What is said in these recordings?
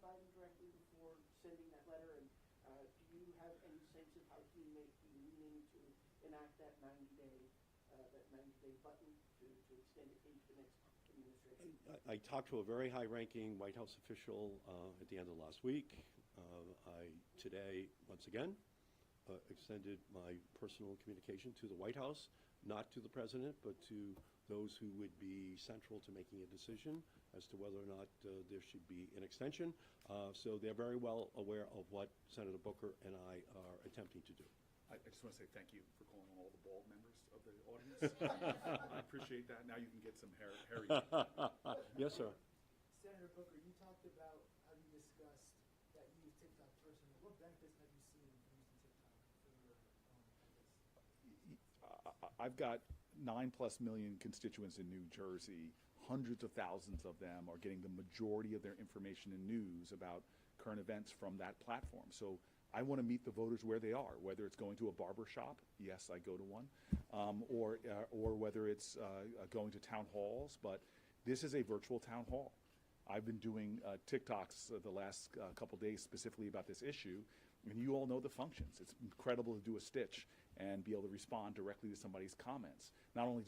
Biden directly before sending that letter? And do you have any sense of how he may be leaning to enact that 90-day button to extend it into the next administration? I talked to a very high-ranking White House official at the end of last week. I today, once again, extended my personal communication to the White House, not to the president, but to those who would be central to making a decision as to whether or not there should be an extension. So they're very well aware of what Senator Booker and I are attempting to do. I just want to say thank you for calling on all the bald members of the audience. I appreciate that. Now you can get some hairy. Yes, sir. Senator Booker, you talked about how you discussed that you use TikTok personally. What benefits have you seen from using TikTok for your I've got 9+ million constituents in New Jersey. Hundreds of thousands of them are getting the majority of their information and news about current events from that platform. So I want to meet the voters where they are, whether it's going to a barber shop, yes, I go to one, or whether it's going to town halls, but this is a virtual town hall. I've been doing TikToks the last couple days specifically about this issue, and you all know the functions. It's incredible to do a stitch and be able to respond directly to somebody's comments. Not only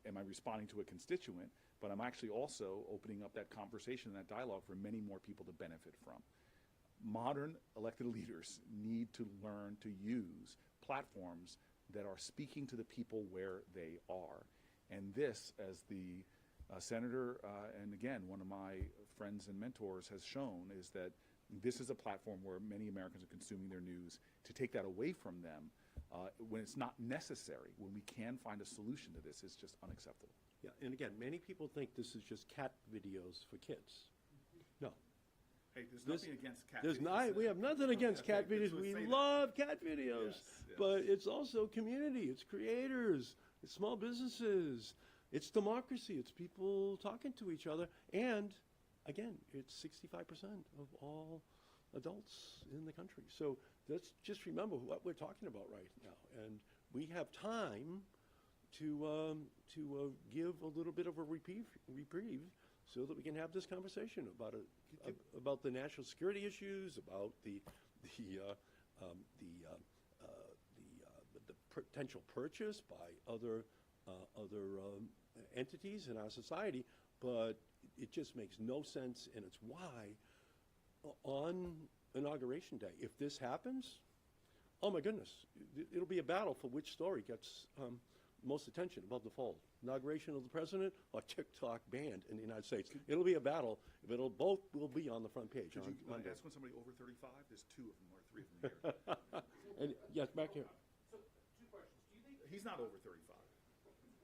am I responding to a constituent, but I'm actually also opening up that conversation and that dialogue for many more people to benefit from. Modern elected leaders need to learn to use platforms that are speaking to the people where they are. And this, as the senator, and again, one of my friends and mentors has shown, is that this is a platform where many Americans are consuming their news. To take that away from them when it's not necessary, when we can find a solution to this, is just unacceptable. Yeah, and again, many people think this is just cat videos for kids. No. Hey, there's nothing against cat There's videos. we have nothing against cat Okay, videos. let's We say that. love cat videos. Yes. But it's also community. It's creators. It's small businesses. It's democracy. It's people talking to each other. And, again, it's 65% of all adults in the country. So let's just remember what we're talking about right now. And we have time to give a little bit of a reprieve so that we can have this conversation about the national security issues, about the potential purchase by other entities in our society. But it just makes no sense, and it's why on Inauguration Day, if this happens, oh my goodness, it'll be a battle for which story gets most attention above the fold. Inauguration of the president or TikTok banned in the United States. It'll be a battle. Both will be on the front page Could on you Monday. ask when somebody over 35? There's 2 of them or 3 of them here. And yes, back here. So, 2 questions. Do you think He's not over 35.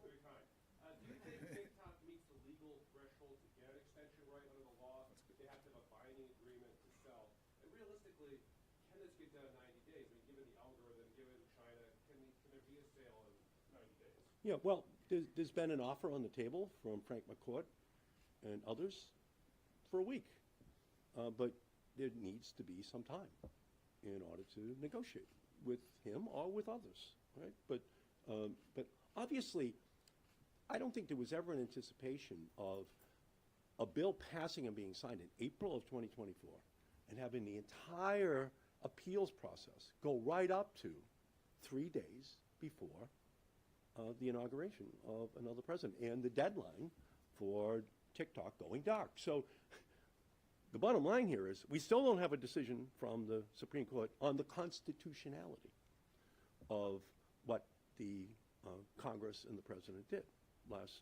very kind. Do you think TikTok meets the legal threshold to get an extension right under the law? They have to have a binding agreement to sell. And realistically, can this get done in 90 days? I mean, given the algorithm, given China, can there be a sale in 90 days? Yeah, well, there's been an offer on the table from Frank McCourt and others for a week. But there needs to be some time in order to negotiate with him or with others, right? But obviously, I don't think there was ever an anticipation of a bill passing and being signed in April of 2024 and having the entire appeals process go right up to 3 days before the inauguration of another president and the deadline for TikTok going dark. So the bottom line here is we still don't have a decision from the Supreme Court on the constitutionality of what the Congress and the president did last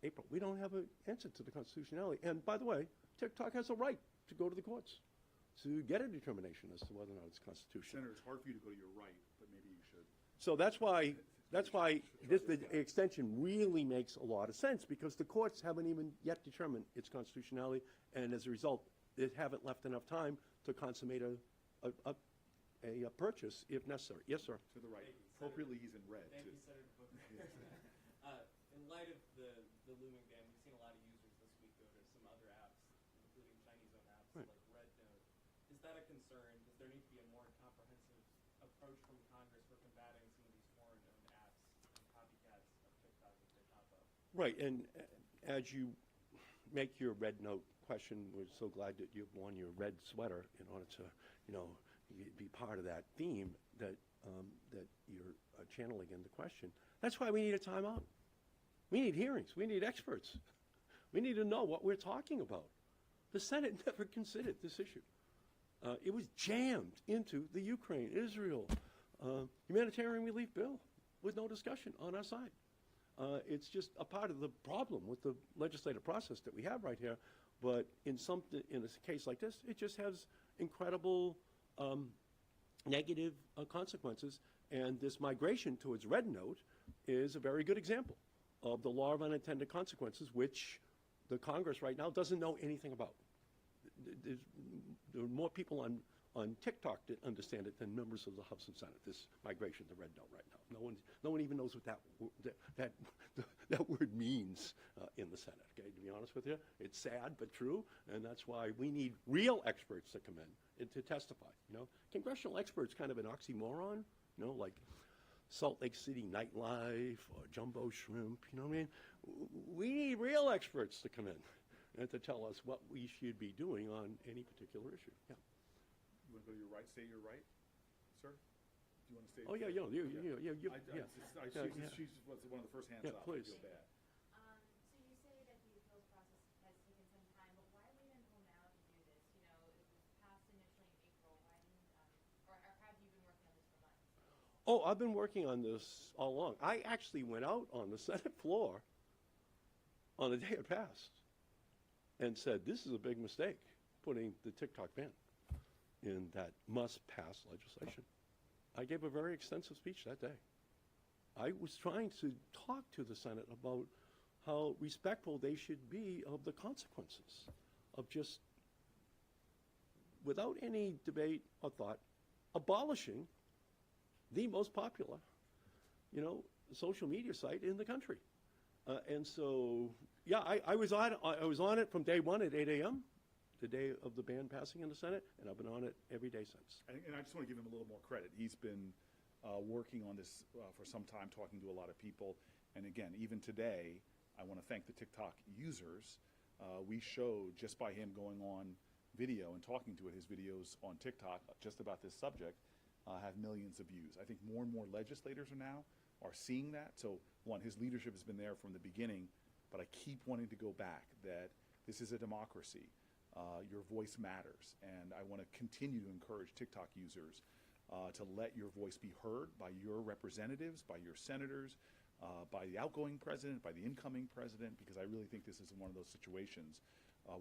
April. We don't have an answer to the constitutionality. And by the way, TikTok has a right to go to the courts to get a determination as to whether or not it's constitutional. Senator, it's hard for you to go to your right, but maybe you should. So that's why the extension really makes a lot of sense, because the courts haven't even yet determined its constitutionality, and as a result, they haven't left enough time to consummate a purchase if necessary. Yes, sir. To the right. Thank you, Appropriately, he's in red, Thank too. you, Senator Booker. In light of the looming ban, we've seen a lot of users this week go to some other apps, including Chinese-owned apps Right. like RedNote. Is that a concern? Does there need to be a more comprehensive approach from Congress for combating some of these foreign-owned apps and copycats of TikTok as they pop up? Right, and as you make your red note question, we're so glad that you've worn your red sweater in order to, be part of that theme that, that you're channeling in the question. That's why we need a timeout. We need hearings. We need experts. We need to know what we're talking about. The Senate never considered this issue. It was jammed into the Ukraine-Israel humanitarian relief bill with no discussion on our side. It's just a part of the problem with the legislative process that we have right here. But in a case like this, it just has incredible negative consequences. And this migration towards red note is a very good example of the law of unintended consequences, which the Congress right now doesn't know anything about. There are more people on TikTok that understand it than members of the House and Senate, this migration to red note right now. No one even knows what that word means in the Senate, okay, to be honest with you. It's sad but true, and that's why we need real experts to come in and to testify, Congressional experts kind of an oxymoron, like Salt Lake City nightlife or jumbo shrimp, you know what I mean? We need real experts to come in and to tell us what we should be doing on any particular issue. Yeah. You want to go to your right, stay your right, sir? Do you want to stay? Oh, yeah. She's one of the first hands Yeah, up. please. I feel bad. So you say that the appeals process has taken some time, but why wait until now to do this? It was passed initially in April. Why didn't, or have you been working on this for months? Oh, I've been working on this all along. I actually went out on the Senate floor on the day it passed and said, this is a big mistake, putting the TikTok ban in that must-pass legislation. I gave a very extensive speech that day. I was trying to talk to the Senate about how respectful they should be of the consequences of just, without any debate or thought, abolishing the most popular, social media site in the country. And so, yeah, I was on it from day one at 8 a.m., the day of the ban passing in the Senate, and I've been on it every day since. And I just want to give him a little more credit. He's been working on this for some time, talking to a lot of people. And again, even today, I want to thank the TikTok users. We showed, just by him going on video and talking to it, his videos on TikTok just about this subject have millions of views. I think more and more legislators are seeing that. So one, his leadership has been there from the beginning, but I keep wanting to go back that this is a democracy. Your voice matters, and I want to continue to encourage TikTok users to let your voice be heard by your representatives, by your senators, by the outgoing president, by the incoming president, because I really think this is one of those situations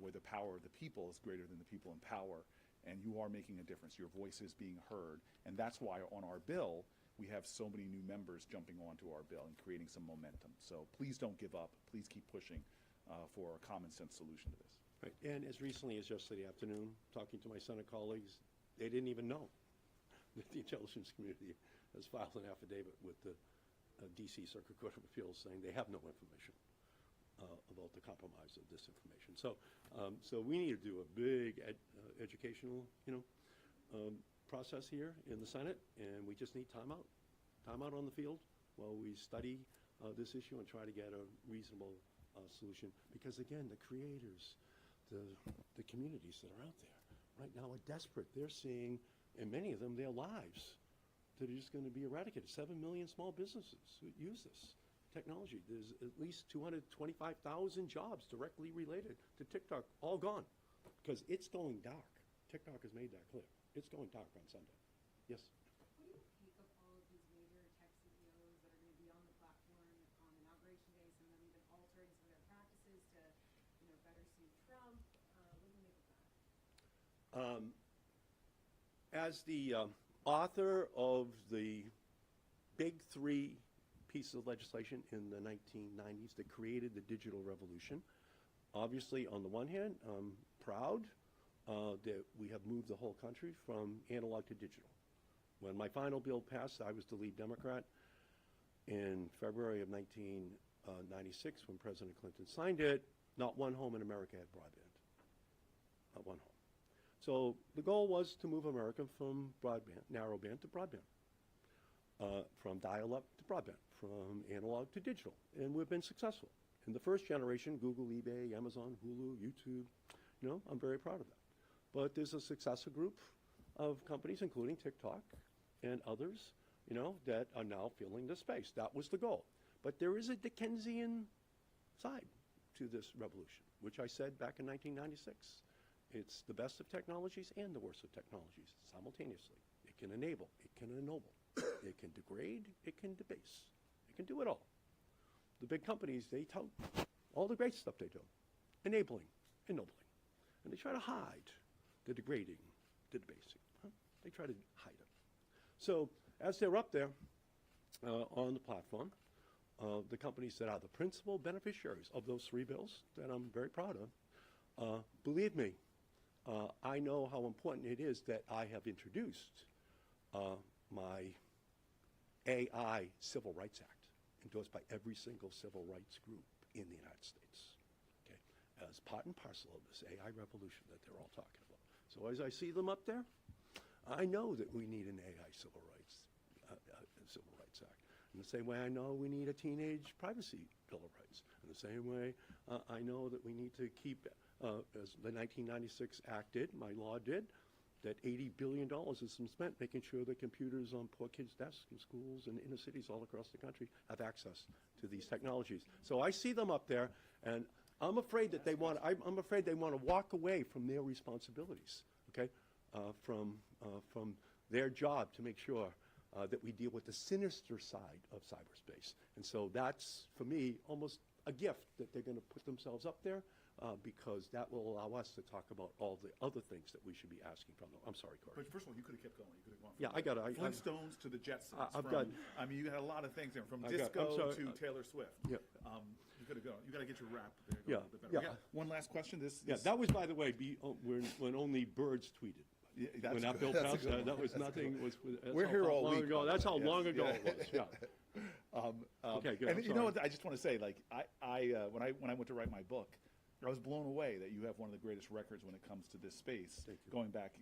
where the power of the people is greater than the people in power, and you are making a difference. Your voice is being heard, and that's why on our bill, we have so many new members jumping onto our bill and creating some momentum. So please don't give up. Please keep pushing for a common sense solution to this. Right. And as recently as yesterday afternoon, talking to my Senate colleagues, they didn't even know that the intelligence community has filed an affidavit with the D.C. Circuit Court of Appeals saying they have no information about the compromise of this information. So, so we need to do a big educational, process here in the Senate, and we just need time out on the field while we study this issue and try to get a reasonable solution. Because again, the creators, the communities that are out there right now are desperate. They're seeing, and many of them, their lives that are just going to be eradicated. 7 million small businesses who use this technology. There's at least 225,000 jobs directly related to TikTok, all gone, because it's going dark. TikTok has made that clear. It's going dark on Sunday. Yes? What do you make of all of these major tech CEOs that are going to be on the platform on Inauguration Day, some of them even altering some of their practices to, better suit Trump? What do you make of that? As the author of the big three pieces of legislation in the 1990s that created the digital revolution, obviously, on the one hand, I'm proud that we have moved the whole country from analog to digital. When my final bill passed, I was the lead Democrat. In February of 1996, when President Clinton signed it, not one home in America had broadband. Not one home. So the goal was to move America from broadband, narrowband to broadband, from dial-up to broadband, from analog to digital. And we've been successful. In the first generation, Google, eBay, Amazon, Hulu, YouTube, You know, I'm very proud of that. But there's a successor group of companies, including TikTok and others, you know, that are now filling the space. That was the goal. But there is a Dickensian side to this revolution, which I said back in 1996. It's the best of technologies and the worst of technologies simultaneously. It can enable, it can ennoble, it can degrade, it can debase. It can do it all. The big companies, they tout all the great stuff they do, enabling, ennobling. And they try to hide the degrading, the debasing. Huh? They try to hide it. So as they're up there on the platform, the companies that are the principal beneficiaries of those 3 bills that I'm very proud of, believe me, I know how important it is that I have introduced my AI Civil Rights Act, endorsed by every single civil rights group in the United States, okay, as part and parcel of this AI revolution that they're all talking about. So as I see them up there, I know that we need an AI Civil Rights Act. In the same way I know we need a teenage privacy Bill of Rights. In the same way I know that we need to keep, as the 1996 Act did, my law did, that $80 billion has been spent making sure that computers on poor kids' desks in schools and inner cities all across the country have access to these technologies. So I see them up there, and I'm afraid that they want. I'm afraid they want to walk away from their responsibilities, okay, from their job to make sure that we deal with the sinister side of cyberspace. And so that's, for me, almost a gift that they're going to put themselves up there. Because that will allow us to talk about all the other things that we should be asking from them. I'm sorry, Corey. But first of all, you could have kept going. You could have gone from Yeah, I got it. Flintstones to the Jetsons. I've got. I mean, you had a lot of things there, from I'm disco sorry, to Taylor Swift. Yeah. You could have gone. You got to get your rap there. Yeah, A little bit better. yeah. We got one last question. Yeah, that was, by the way, when only birds tweeted. Yeah, that's When that good. bill That's a passed, good one. that was That's a nothing. good Was that's We're how here all long week, ago. by the That's way. how Yes, long ago yeah. it was. Yeah. Okay, good. I'm And you know sorry. what? I just want to say, like, when I went to write my book, I was blown away that you have one of the greatest records when it comes to this space, Thank you. going back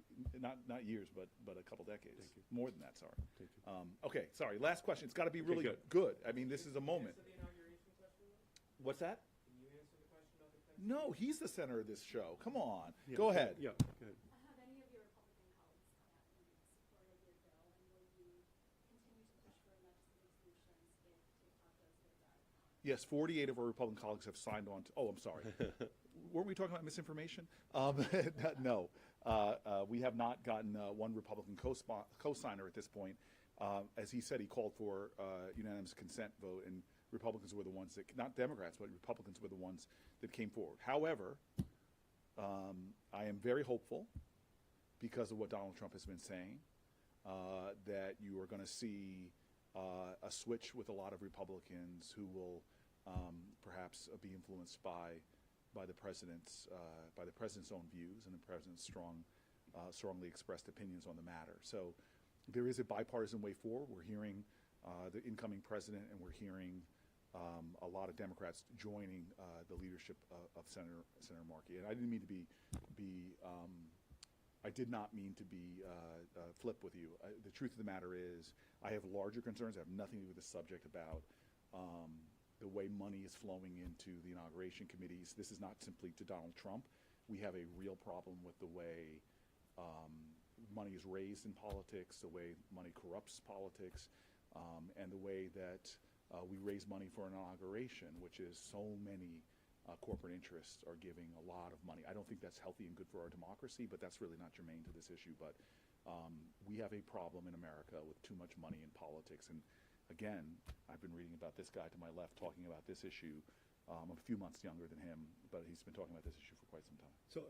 not years, but a couple decades. Thank you. More than that, sorry. Thank you. Okay, sorry. Last question. It's got to be Okay, really good. good. I mean, this is a moment. Answer the inauguration question, though? What's that? Can you answer the question about the text? No, he's the center of this show. Come on. Yeah, Go ahead. Yeah, good. Have any of your Republican colleagues come out in support of your bill, and will you continue to push for legislative solutions if TikTok does get that? Yes, 48 of our Republican colleagues have signed on to, oh, I'm sorry. Weren't we talking about misinformation? No. We have not gotten one Republican co-signer at this point. As he said, he called for unanimous consent vote, and Republicans were the ones that, not Democrats, but Republicans were the ones that came forward. However, I am very hopeful, because of what Donald Trump has been saying, that you are going to see a switch with a lot of Republicans who will perhaps be influenced by the president's own views and the president's strongly expressed opinions on the matter. So there is a bipartisan way forward. We're hearing the incoming president, and we're hearing a lot of Democrats joining the leadership of Senator Markey. And I didn't mean to I did not mean to be flip with you. The truth of the matter is, I have larger concerns. I have nothing to do with the subject about the way money is flowing into the inauguration committees. This is not simply to Donald Trump. We have a real problem with the way money is raised in politics, the way money corrupts politics, and the way that we raise money for an inauguration, which is so many corporate interests are giving a lot of money. I don't think that's healthy and good for our democracy, but that's really not germane to this issue. But we have a problem in America with too much money in politics. And again, I've been reading about this guy to my left talking about this issue. I'm a few months younger than him, but he's been talking about this issue for quite some time. So,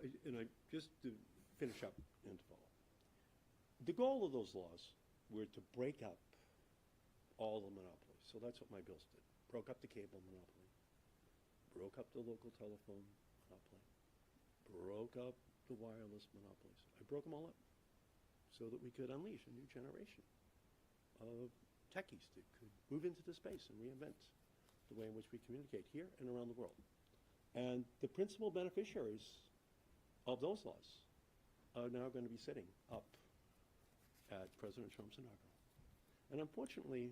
just to finish up and to follow. The goal of those laws were to break up all the monopolies. So that's what my bills did. Broke up the cable monopoly, broke up the local telephone monopoly, broke up the wireless monopolies. I broke them all up so that we could unleash a new generation of techies that could move into the space and reinvent the way in which we communicate here and around the world. And the principal beneficiaries of those laws are now going to be sitting up at President Trump's inaugural. And unfortunately,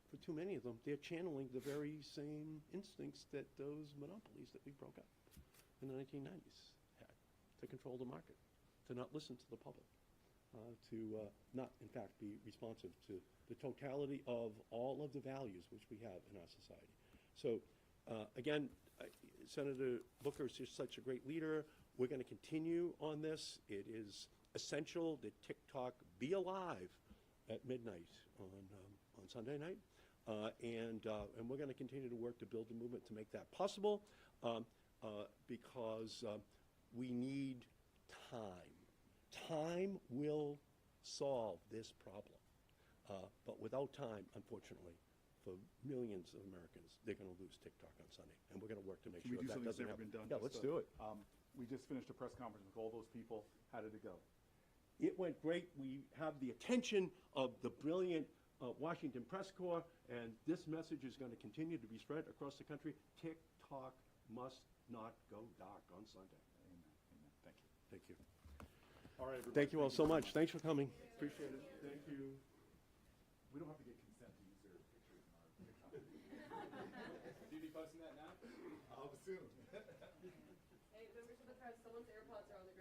for too many of them, they're channeling the very same instincts that those monopolies that we broke up in the 1990s had, to to control the market, to not listen to the public, to not, in fact, be responsive to the totality of all of the values which we have in our society. So, again, Senator Booker is just such a great leader. We're going to continue on this. It is essential that TikTok be alive at midnight on Sunday night. And we're going to continue to work to build the movement to make that possible because we need time. Time will solve this problem. But without time, unfortunately, for millions of Americans, they're going to lose TikTok on Sunday. And we're going to work to make Can we sure do that something that's doesn't never happen. been done? Yeah, let's do it. We just finished a press conference with all those people. How did it go? It went great. We have the attention of the brilliant Washington Press Corps, and this message is going to continue to be spread across the country. TikTok must not go dark on Sunday. Amen. Amen. Thank you. Thank you. All right, everybody. Thank you all so much. Thanks for coming. Appreciate it. Thank you. We don't have to get consent to use their pictures in our TikTok. Should you be posting that now? I'll assume. Hey, members of the press, someone's AirPods are on the